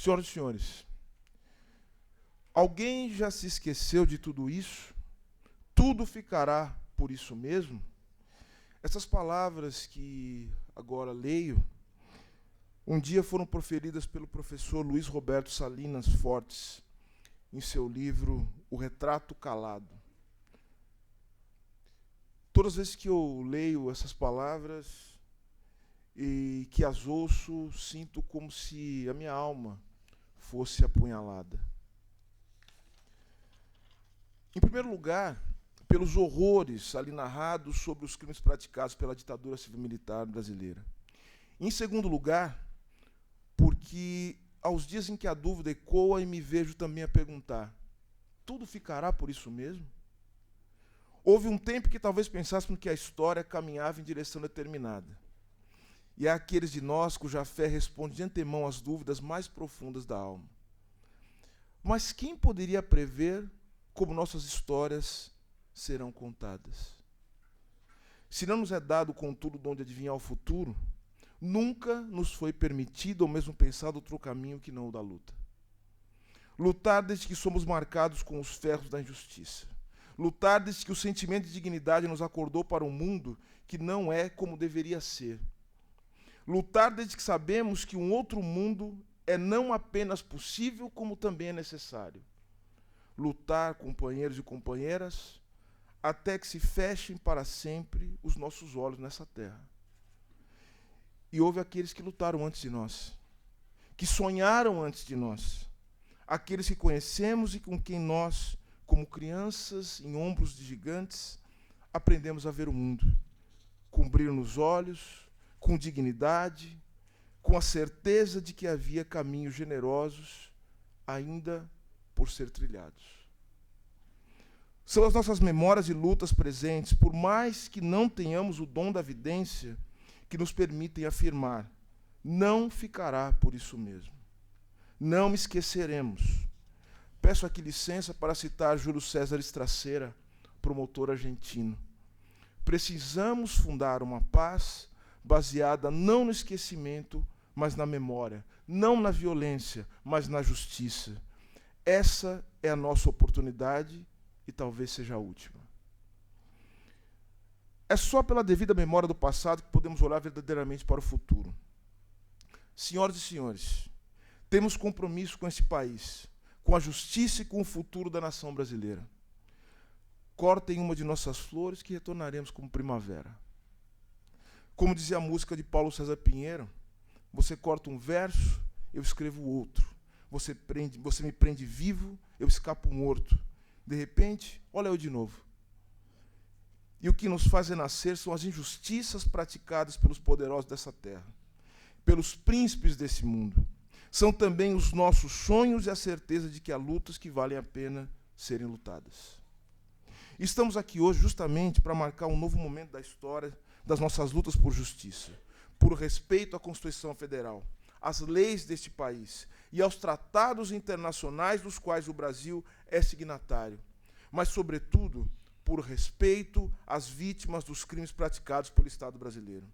Senhoras e senhores, alguém já se esqueceu de tudo isso? Tudo ficará por isso mesmo? Essas palavras que agora leio, um dia foram proferidas pelo professor Luiz Roberto Salinas Fortes, em seu livro O Retrato Calado. Todas as vezes que eu leio essas palavras e que as ouço, sinto como se a minha alma fosse apunhalada. Em primeiro lugar, pelos horrores ali narrados sobre os crimes praticados pela ditadura civil-militar brasileira. Em segundo lugar, porque aos dias em que a dúvida ecoa e me vejo também a perguntar: tudo ficará por isso mesmo? Houve um tempo que talvez pensássemos que a história caminhava em direção determinada. E há aqueles de nós cuja fé responde de antemão às dúvidas mais profundas da alma. Mas quem poderia prever como nossas histórias serão contadas? Se não nos é dado, contudo, de onde adivinhar o futuro, nunca nos foi permitido ou mesmo pensado outro caminho que não o da luta. Lutar desde que somos marcados com os ferros da injustiça. Lutar desde que o sentimento de dignidade nos acordou para um mundo que não é como deveria ser. Lutar desde que sabemos que um outro mundo é não apenas possível, como também é necessário. Lutar, companheiros e companheiras, até que se fechem para sempre os nossos olhos nessa terra. E houve aqueles que lutaram antes de nós, que sonharam antes de nós, aqueles que conhecemos e com quem nós, como crianças em ombros de gigantes, aprendemos a ver o mundo, com brilho nos olhos, com dignidade, com a certeza de que havia caminhos generosos ainda por ser trilhados. São as nossas memórias e lutas presentes, por mais que não tenhamos o dom da vidência, que nos permitem afirmar: não ficará por isso mesmo. Não me esqueceremos. Peço aqui licença para citar Júlio César Estraceira, promotor argentino. Precisamos fundar uma paz baseada não no esquecimento, mas na memória. Não na violência, mas na justiça. Essa é a nossa oportunidade e talvez seja a última. É só pela devida memória do passado que podemos olhar verdadeiramente para o futuro. Senhoras e senhores, temos compromisso com esse país, com a justiça e com o futuro da nação brasileira. Cortem uma de nossas flores que retornaremos como primavera. Como dizia a música de Paulo César Pinheiro, você corta um verso, eu escrevo outro. Você me prende vivo, eu escapo morto. De repente, olha eu de novo. E o que nos faz renascer são as injustiças praticadas pelos poderosos dessa terra, pelos príncipes desse mundo. São também os nossos sonhos e a certeza de que há lutas que valem a pena serem lutadas. Estamos aqui hoje justamente para marcar um novo momento da história das nossas lutas por justiça, por respeito à Constituição Federal, às leis deste país e aos tratados internacionais dos quais o Brasil é signatário, mas, sobretudo, por respeito às vítimas dos crimes praticados pelo Estado brasileiro.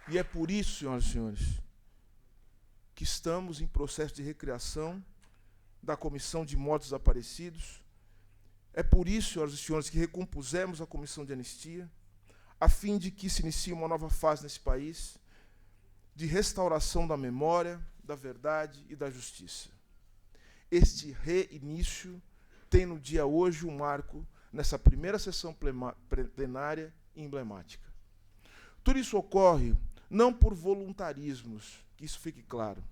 E é por isso, senhoras e senhores, que estamos em processo de recriação da Comissão de Mortos Desaparecidos. É por isso, senhoras e senhores, que recompusemos a Comissão de Anistia, a fim de que se inicie uma nova fase nesse país, de restauração da memória, da verdade e da justiça. Este reinício tem no dia hoje um marco nessa primeira sessão plenária e emblemática. Tudo isso ocorre não por voluntarismos, que isso fique claro.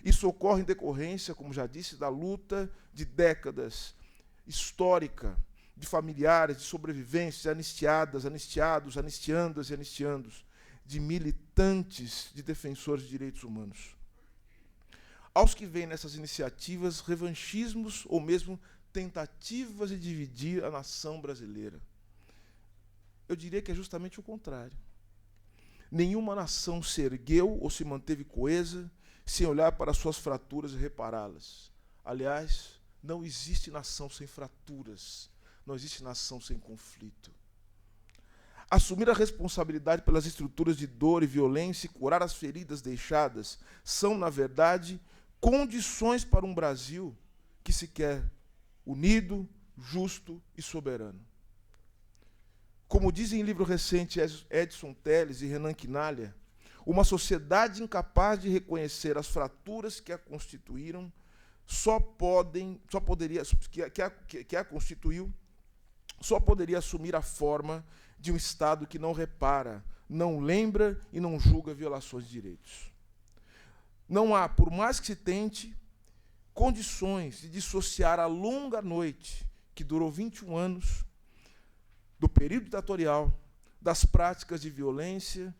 Isso ocorre em decorrência, como já disse, da luta de décadas histórica, de familiares, de sobreviventes, de anistiadas, anistiados, anistiandas e anistiandos, de militantes, de defensores de direitos humanos. Aos que veem nessas iniciativas revanchismos ou mesmo tentativas de dividir a nação brasileira, eu diria que é justamente o contrário. Nenhuma nação se ergueu ou se manteve coesa sem olhar para suas fraturas e repará-las. Aliás, não existe nação sem fraturas, não existe nação sem conflito. assumir a responsabilidade pelas estruturas de dor e violência e curar as feridas deixadas são, na verdade, condições para um Brasil que se quer unido, justo e soberano. Como dizem em livro recente Edson Telles e Renan Quinalha, uma sociedade incapaz de reconhecer as fraturas que a constituíram só poderia assumir a forma de um Estado que não repara, não lembra e não julga violações de direitos. Não há, por mais que se tente, condições de dissociar a longa noite, que durou 21 anos, do período ditatorial, das práticas de violência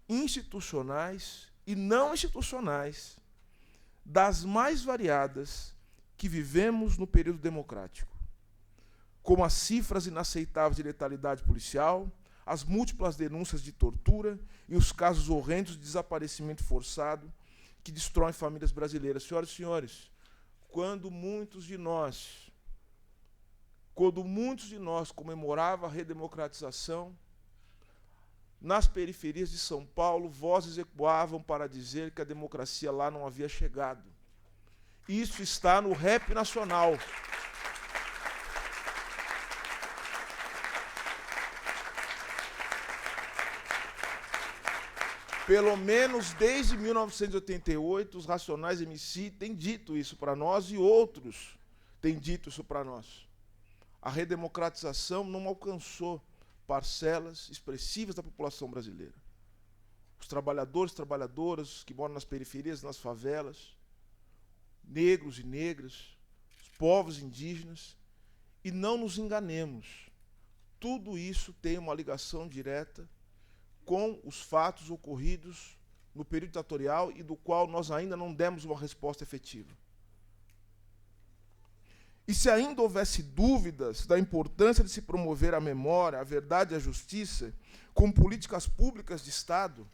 institucionais e não institucionais, das mais variadas que vivemos no período democrático, como as cifras inaceitáveis de letalidade policial, as múltiplas denúncias de tortura e os casos horrendos de desaparecimento forçado que destroem famílias brasileiras. Senhoras e senhores, quando muitos de nós comemoravam a redemocratização, nas periferias de São Paulo, vozes ecoavam para dizer que a democracia lá não havia chegado. Isso está no rap nacional. Pelo menos desde 1988, os Racionais MC têm dito isso para nós e outros têm dito isso para nós. A redemocratização não alcançou parcelas expressivas da população brasileira. Os trabalhadores e trabalhadoras que moram nas periferias, nas favelas, negros e negras, os povos indígenas, e não nos enganemos, tudo isso tem uma ligação direta com os fatos ocorridos no período ditatorial e do qual nós ainda não demos uma resposta efetiva. E se ainda houvesse dúvidas da importância de se promover a memória, a verdade e a justiça como políticas públicas de Estado,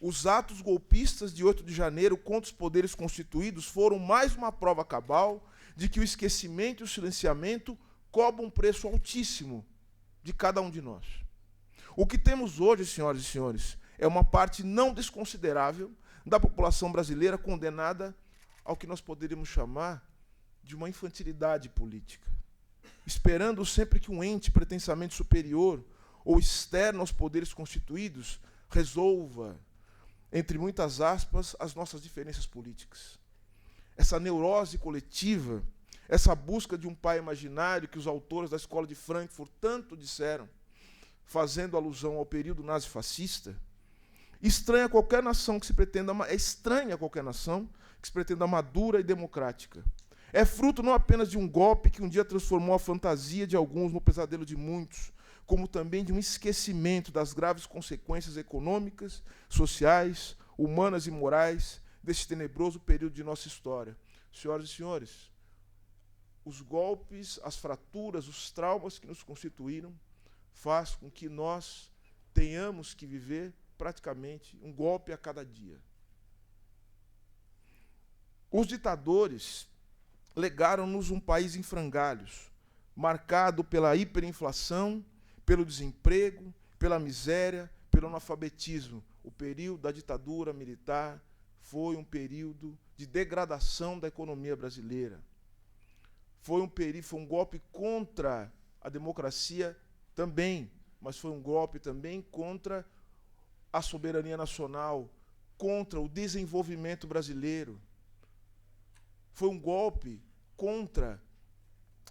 os atos golpistas de 8 de janeiro contra os poderes constituídos foram mais uma prova cabal de que o esquecimento e o silenciamento cobram um preço altíssimo de cada um de nós. O que temos hoje, senhoras e senhores, é uma parte não desconsiderável da população brasileira condenada ao que nós poderíamos chamar de uma infantilidade política, esperando sempre que um ente pretensamente superior ou externo aos poderes constituídos resolva, entre muitas aspas, as nossas diferenças políticas. Essa neurose coletiva, essa busca de um pai imaginário que os autores da Escola de Frankfurt tanto disseram, fazendo alusão ao período nazifascista, estranha qualquer nação que se pretenda madura e democrática. É fruto não apenas de um golpe que um dia transformou a fantasia de alguns no pesadelo de muitos, como também de um esquecimento das graves consequências econômicas, sociais, humanas e morais deste tenebroso período de nossa história. Senhoras e senhores, os golpes, as fraturas, os traumas que nos constituíram faz com que nós tenhamos que viver praticamente um golpe a cada dia. Os ditadores legaram-nos um país em frangalhos, marcado pela hiperinflação, pelo desemprego, pela miséria, pelo analfabetismo. O período da ditadura militar foi um período de degradação da economia brasileira. Foi um golpe contra a democracia também, mas foi um golpe também contra a soberania nacional, contra o desenvolvimento brasileiro. Foi um golpe contra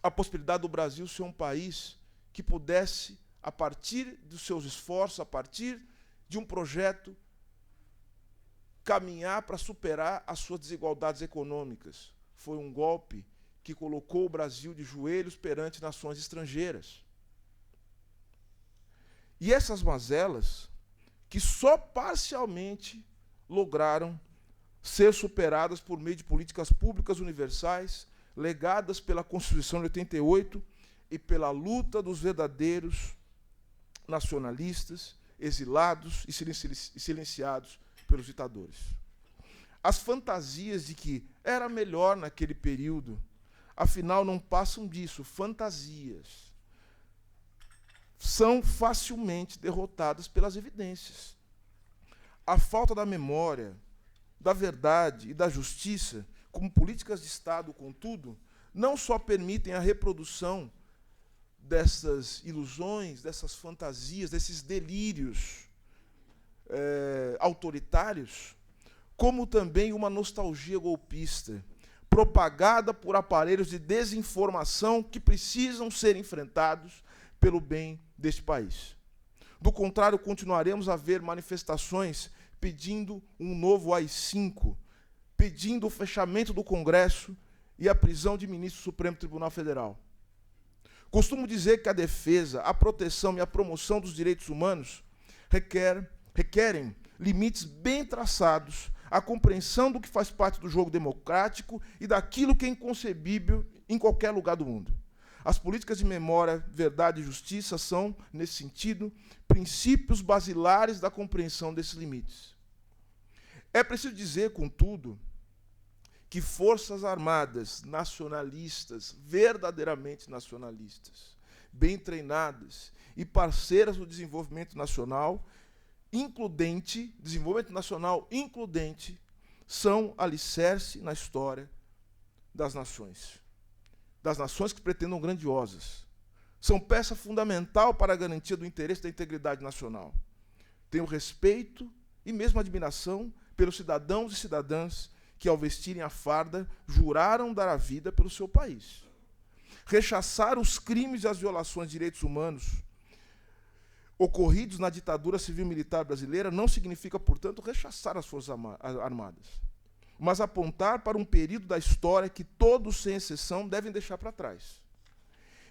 a possibilidade do Brasil ser um país que pudesse, a partir dos seus esforços, a partir de um projeto, caminhar para superar as suas desigualdades econômicas. Foi um golpe que colocou o Brasil de joelhos perante nações estrangeiras. E essas mazelas, que só parcialmente lograram ser superadas por meio de políticas públicas universais, legadas pela Constituição de 88 e pela luta dos verdadeiros nacionalistas, exilados e silenciados pelos ditadores. As fantasias de que era melhor naquele período, afinal, não passam disso, fantasias. são facilmente derrotadas pelas evidências. A falta da memória, da verdade e da justiça, como políticas de Estado, contudo, não só permitem a reprodução dessas ilusões, dessas fantasias, desses delírios autoritários, como também uma nostalgia golpista, propagada por aparelhos de desinformação que precisam ser enfrentados pelo bem deste país. Do contrário, continuaremos a ver manifestações pedindo um novo AI-5, pedindo o fechamento do Congresso e a prisão de ministro do Supremo Tribunal Federal. Costumo dizer que a defesa, a proteção e a promoção dos direitos humanos requerem limites bem traçados, a compreensão do que faz parte do jogo democrático e daquilo que é inconcebível em qualquer lugar do mundo. As políticas de memória, verdade e justiça são, nesse sentido, princípios basilares da compreensão desses limites. É preciso dizer, contudo, que forças armadas nacionalistas, verdadeiramente nacionalistas, bem treinadas e parceiras do desenvolvimento nacional includente, são alicerce na história das nações que pretendam grandiosas. São peça fundamental para a garantia do interesse da integridade nacional. Tenho respeito e mesmo admiração pelos cidadãos e cidadãs que, ao vestirem a farda, juraram dar a vida pelo seu país. Rechaçar os crimes e as violações de direitos humanos ocorridos na ditadura civil-militar brasileira não significa, portanto, rechaçar as Forças Armadas, mas apontar para um período da história que todos, sem exceção, devem deixar para trás.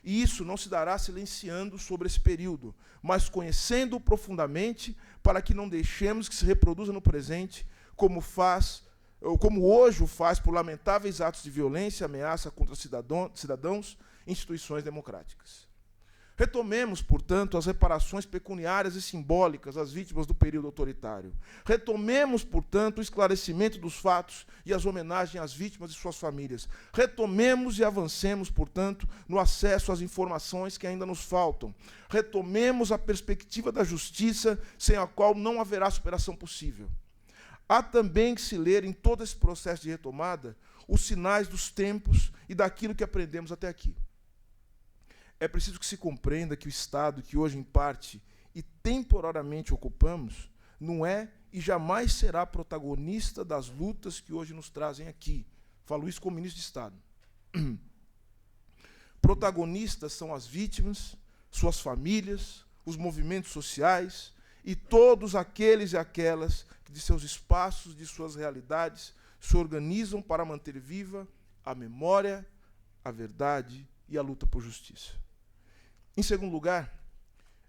E isso não se dará silenciando sobre esse período, mas conhecendo-o profundamente, para que não deixemos que se reproduza no presente, como hoje o faz por lamentáveis atos de violência e ameaça contra cidadãos e instituições democráticas. Retomemos, portanto, as reparações pecuniárias e simbólicas às vítimas do período autoritário. Retomemos, portanto, o esclarecimento dos fatos e as homenagens às vítimas e suas famílias. Retomemos e avancemos, portanto, no acesso às informações que ainda nos faltam. Retomemos a perspectiva da justiça, sem a qual não haverá superação possível. Há também que se ler, em todo esse processo de retomada, os sinais dos tempos e daquilo que aprendemos até aqui. É preciso que se compreenda que o Estado que hoje, em parte e temporariamente ocupamos, não é e jamais será protagonista das lutas que hoje nos trazem aqui. Falo isso como ministro de Estado. Protagonistas são as vítimas, suas famílias, os movimentos sociais e todos aqueles e aquelas que, de seus espaços, de suas realidades, se organizam para manter viva a memória, a verdade e a luta por justiça. Em segundo lugar,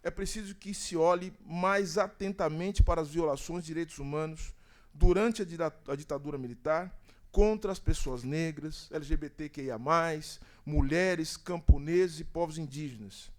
é preciso que se olhe mais atentamente para as violações de direitos humanos durante a ditadura militar contra as pessoas negras, LGBTQIA+, mulheres, camponeses e povos indígenas.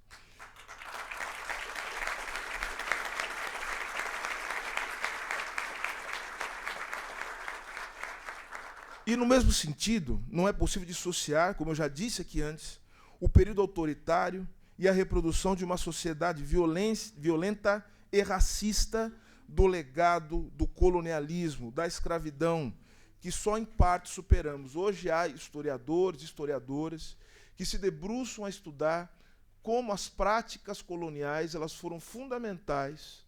E, no mesmo sentido, não é possível dissociar, como eu já disse aqui antes, o período autoritário e a reprodução de uma sociedade violenta e racista do legado do colonialismo, da escravidão, que só em parte superamos. Hoje há historiadores e historiadoras que se debruçam a estudar como as práticas coloniais elas foram fundamentais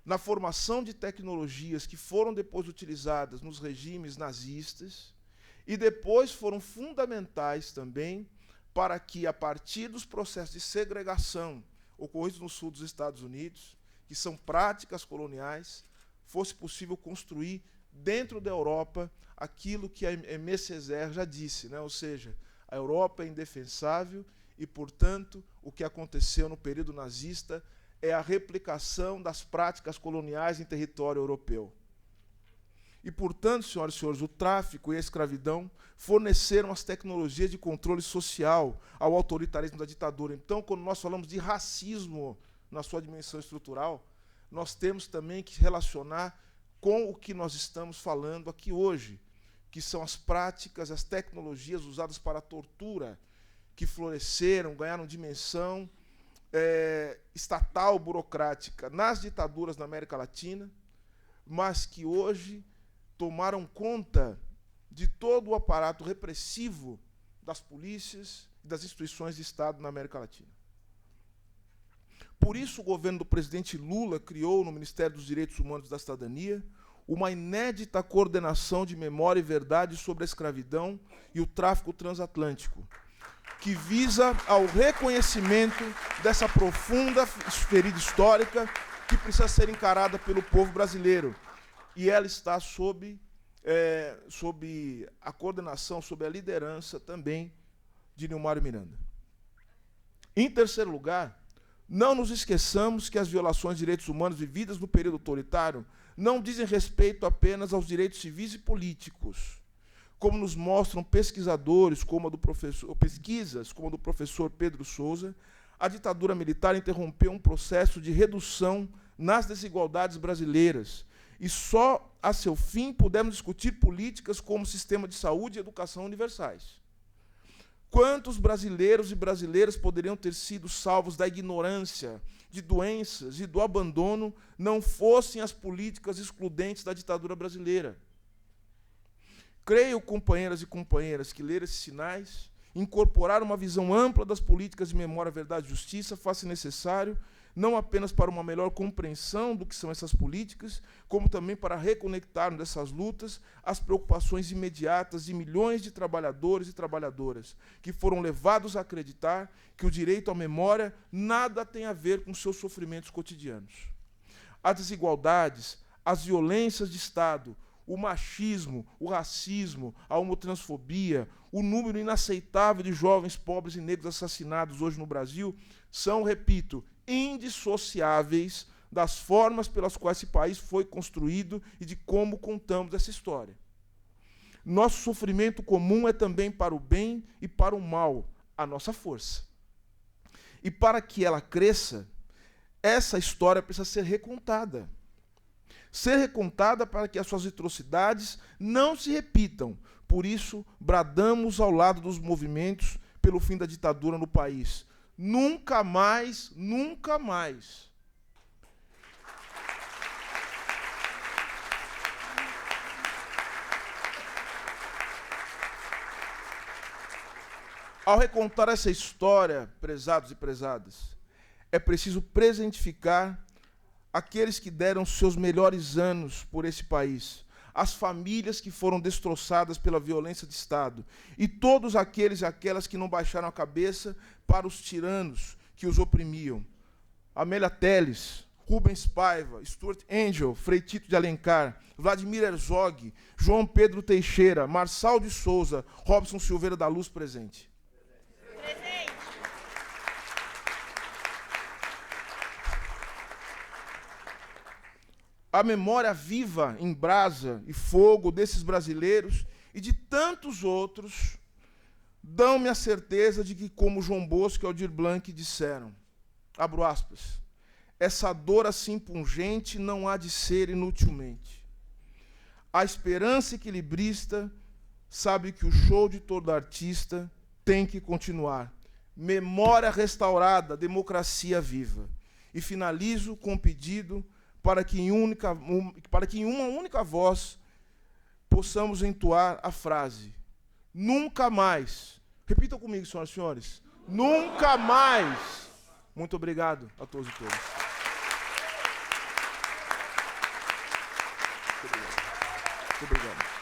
na formação de tecnologias que foram depois utilizadas nos regimes nazistas e depois foram fundamentais também para que, a partir dos processos de segregação ocorridos no sul dos Estados Unidos, que são práticas coloniais, fosse possível construir dentro da Europa aquilo que a Aimé Césaire já disse, né? Ou seja, a Europa é indefensável e, portanto, o que aconteceu no período nazista é a replicação das práticas coloniais em território europeu. E, portanto, senhoras e senhores, o tráfico e a escravidão forneceram as tecnologias de controle social ao autoritarismo da ditadura. Então, quando nós falamos de racismo na sua dimensão estrutural, nós temos também que relacionar com o que nós estamos falando aqui hoje, que são as práticas, as tecnologias usadas para a tortura, que floresceram, ganharam dimensão estatal, burocrática nas ditaduras na América Latina, mas que hoje tomaram conta de todo o aparato repressivo das polícias e das instituições de Estado na América Latina. Por isso, o governo do presidente Lula criou, no Ministério dos Direitos Humanos e da Cidadania, uma inédita coordenação de memória e verdade sobre a escravidão e o tráfico transatlântico, que visa ao reconhecimento dessa profunda ferida histórica que precisa ser encarada pelo povo brasileiro. E ela está sob a coordenação, sob a liderança também de Nilmário Miranda. Em terceiro lugar, não nos esqueçamos que as violações de direitos humanos vividas no período autoritário não dizem respeito apenas aos direitos civis e políticos, como nos mostram pesquisadores, pesquisas como a do professor Pedro Souza. A ditadura militar interrompeu um processo de redução nas desigualdades brasileiras, e só a seu fim pudemos discutir políticas como sistema de saúde e educação universais. Quantos brasileiros e brasileiras poderiam ter sido salvos da ignorância, de doenças e do abandono, não fossem as políticas excludentes da ditadura brasileira? Creio, companheiras e companheiras, que ler esses sinais, incorporar uma visão ampla das políticas de memória, verdade e justiça, faça necessário, não apenas para uma melhor compreensão do que são essas políticas, como também para reconectarmos dessas lutas as preocupações imediatas de milhões de trabalhadores e trabalhadoras que foram levados a acreditar que o direito à memória nada tem a ver com seus sofrimentos cotidianos. As desigualdades, as violências de Estado, o machismo, o racismo, a homotransfobia, o número inaceitável de jovens pobres e negros assassinados hoje no Brasil são, repito, indissociáveis das formas pelas quais esse país foi construído e de como contamos essa história. Nosso sofrimento comum é também para o bem e para o mal, a nossa força. E para que ela cresça, essa história precisa ser recontada. Ser recontada para que as suas atrocidades não se repitam. Por isso, bradamos ao lado dos movimentos pelo fim da ditadura no país. Nunca mais, nunca mais. Ao recontar essa história, prezados e prezadas, é preciso presentificar aqueles que deram seus melhores anos por esse país, as famílias que foram destroçadas pela violência de Estado, e todos aqueles e aquelas que não baixaram a cabeça para os tiranos que os oprimiam. Amélia Telles, Rubens Paiva, Stuart Angel, Frei Tito de Alencar, Vladimir Herzog, João Pedro Teixeira, Marçal de Souza, Robson Silveira da Luz, presente. A memória viva, em brasa e fogo desses brasileiros e de tantos outros dão-me a certeza de que, como João Bosco e Aldir Blanc disseram, abro aspas, essa dor assim pungente não há de ser inutilmente. A esperança equilibrista sabe que o show de todo artista tem que continuar. Memória restaurada, democracia viva. E finalizo com um pedido para que em uma única voz possamos entoar a frase: nunca mais. Repitam comigo, senhoras e senhores. Nunca mais. Muito obrigado a todos e todas. Muito obrigado. Muito obrigado.